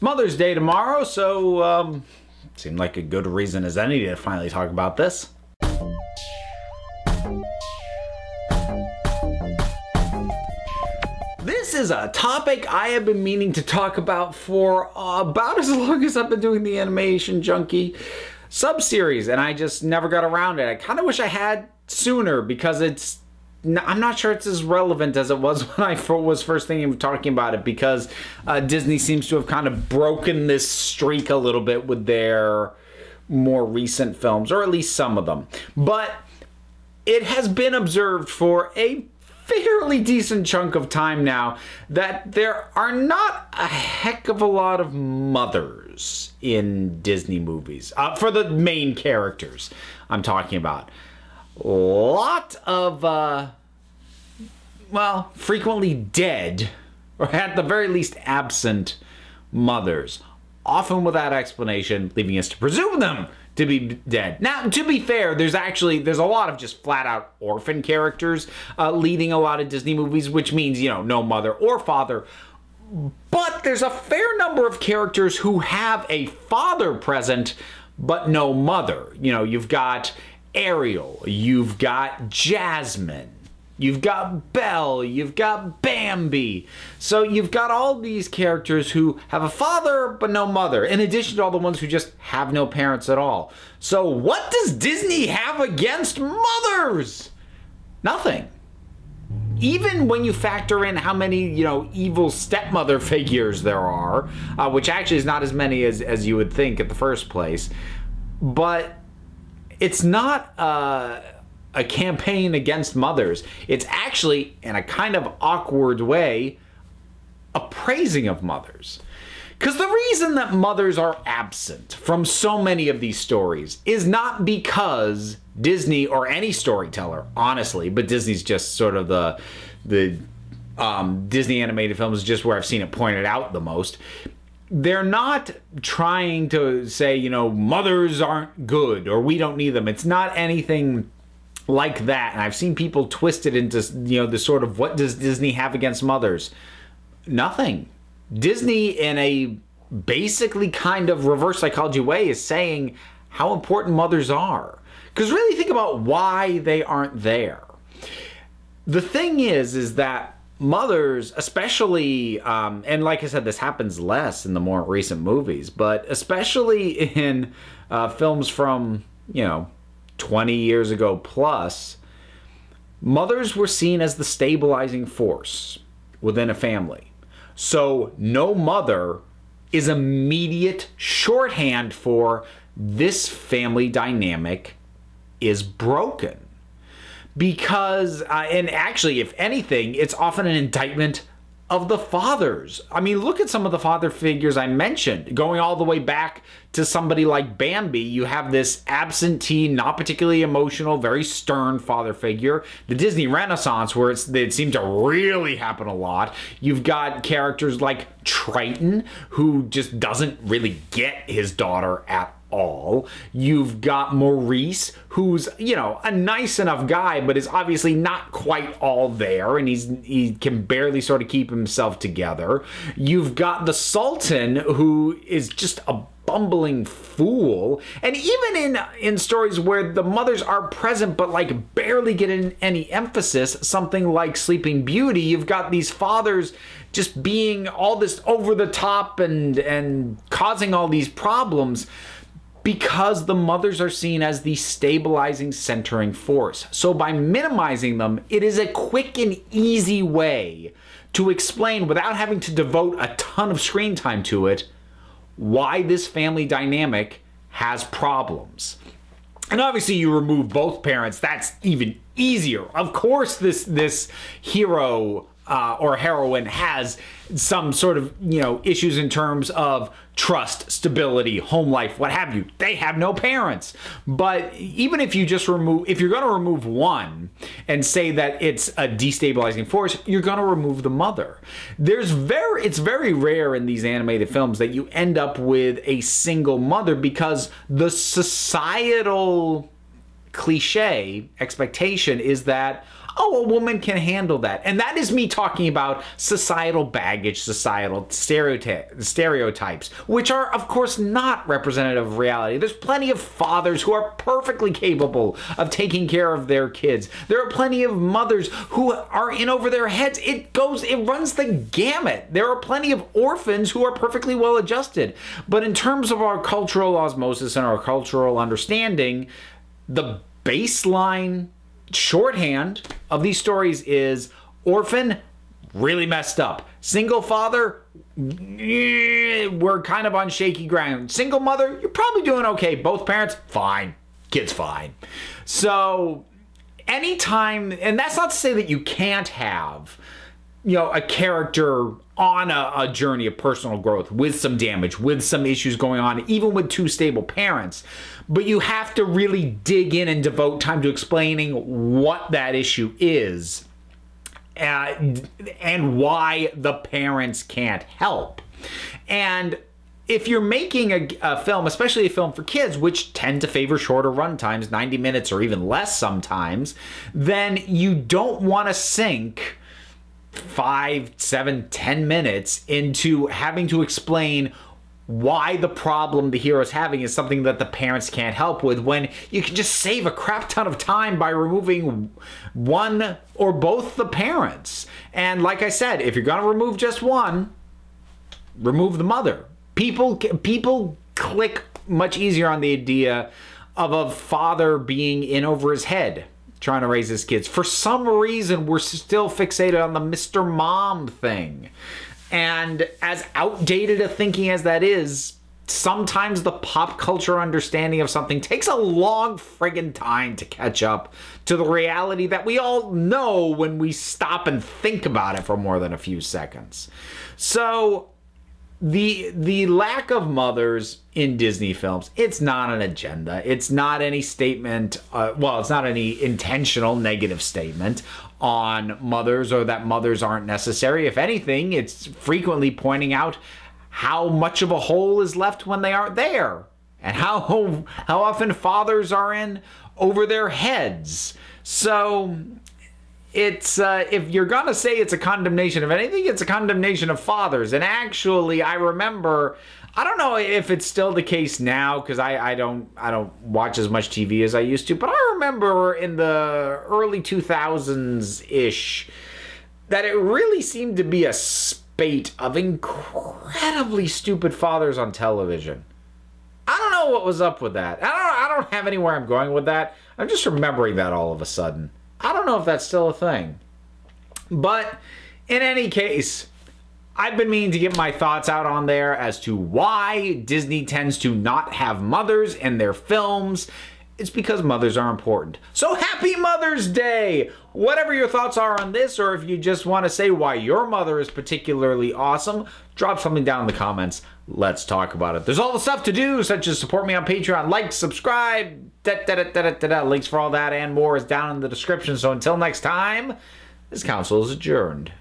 It's Mother's Day tomorrow, so seemed like a good reason as any to finally talk about this. This is a topic I have been meaning to talk about for about as long as I've been doing the Animation Junkie sub-series, and I just never got around to it. I kind of wish I had sooner because I'm not sure it's as relevant as it was when I was first thinking of talking about it, because Disney seems to have kind of broken this streak a little bit with their more recent films, or at least some of them. But it has been observed for a fairly decent chunk of time now that there are not a heck of a lot of mothers in Disney movies. For the main characters I'm talking about. A lot of, well, frequently dead, or at the very least absent mothers. Often without explanation, leaving us to presume them to be dead. Now, to be fair, there's a lot of just flat-out orphan characters leading a lot of Disney movies, which means, you know, no mother or father. But there's a fair number of characters who have a father present, but no mother. You know, you've got Ariel, you've got Jasmine, you've got Belle, you've got Bambi. So you've got all these characters who have a father but no mother, in addition to all the ones who just have no parents at all. So what does Disney have against mothers? Nothing. Even when you factor in how many, you know, evil stepmother figures there are, which actually is not as many as you would think at the first place. But it's not a campaign against mothers. It's actually, in a kind of awkward way, a praising of mothers. Because the reason that mothers are absent from so many of these stories is not because Disney, or any storyteller, honestly, but Disney's just sort of the Disney animated films is just where I've seen it pointed out the most. They're not trying to say, you know, mothers aren't good or we don't need them. It's not anything like that. And I've seen people twist it into, you know, the sort of, what does Disney have against mothers? Nothing. Disney, in a basically kind of reverse psychology way, is saying how important mothers are. Because really think about why they aren't there. The thing is that mothers, especially, and like I said, this happens less in the more recent movies, but especially in films from, you know, 20 years ago plus, mothers were seen as the stabilizing force within a family. So no mother is immediate shorthand for this family dynamic is broken. Because, and actually, if anything, it's often an indictment of the fathers. I mean, look at some of the father figures I mentioned. Going all the way back to somebody like Bambi, you have this absentee, not particularly emotional, very stern father figure. The Disney Renaissance, where it seemed to really happen a lot. You've got characters like Triton, who just doesn't really get his daughter at all. You've got Maurice, who's, you know, a nice enough guy, but is obviously not quite all there, and he can barely sort of keep himself together. You've got the Sultan, who is just a bumbling fool. And even in stories where the mothers are present but like barely get any emphasis, something like Sleeping Beauty, you've got these fathers just being all this over the top and causing all these problems, because the mothers are seen as the stabilizing, centering force. So by minimizing them, it is a quick and easy way to explain, without having to devote a ton of screen time to it, why this family dynamic has problems. And obviously you remove both parents, that's even easier. Of course this hero or heroine has some sort of, you know, issues in terms of trust, stability, home life, what have you. They have no parents. But even if you just remove, if you're going to remove one and say that it's a destabilizing force, you're going to remove the mother. It's very rare in these animated films that you end up with a single mother, because the societal cliche expectation is that oh, a woman can handle that. And that is me talking about societal baggage, societal stereotypes, which are, of course, not representative of reality. There's plenty of fathers who are perfectly capable of taking care of their kids. There are plenty of mothers who are in over their heads. It runs the gamut. There are plenty of orphans who are perfectly well adjusted. But in terms of our cultural osmosis and our cultural understanding, the baseline shorthand of these stories is orphan, really messed up. Single father, we're kind of on shaky ground. Single mother, you're probably doing okay. Both parents, fine. Kid's fine. So anytime, and that's not to say that you can't have, you know, a character on a journey of personal growth with some damage, with some issues going on, even with two stable parents. But you have to really dig in and devote time to explaining what that issue is and why the parents can't help. And if you're making a film, especially a film for kids, which tend to favor shorter run times, 90 minutes or even less sometimes, then you don't want to sink 5, 7, 10 minutes into having to explain why the problem the hero's having is something that the parents can't help with, when you can just save a crap ton of time by removing one or both the parents. And like I said, if you're going to remove just one, remove the mother. People click much easier on the idea of a father being in over his head trying to raise his kids. For some reason, we're still fixated on the Mr. Mom thing. And as outdated a thinking as that is, sometimes the pop culture understanding of something takes a long friggin' time to catch up to the reality that we all know when we stop and think about it for more than a few seconds. So the lack of mothers in Disney films, it's not an agenda. It's not any statement, it's not any intentional negative statement on mothers or that mothers aren't necessary. If anything, it's frequently pointing out how much of a hole is left when they aren't there, and how often fathers are in over their heads. So it's if you're gonna say it's a condemnation of anything, it's a condemnation of fathers. And actually, I remember, I don't know if it's still the case now, because I don't watch as much TV as I used to, but I remember in the early 2000s-ish that it really seemed to be a spate of incredibly stupid fathers on television. I don't know what was up with that. I don't have anywhere I'm going with that. I'm just remembering that all of a sudden. I don't know if that's still a thing. But in any case, I've been meaning to get my thoughts out on there as to why Disney tends to not have mothers in their films. It's because mothers are important. So happy Mother's Day! Whatever your thoughts are on this, or if you just want to say why your mother is particularly awesome, drop something down in the comments. Let's talk about it. There's all the stuff to do, such as support me on Patreon, like, subscribe, links for all that and more is down in the description. So until next time, this council is adjourned.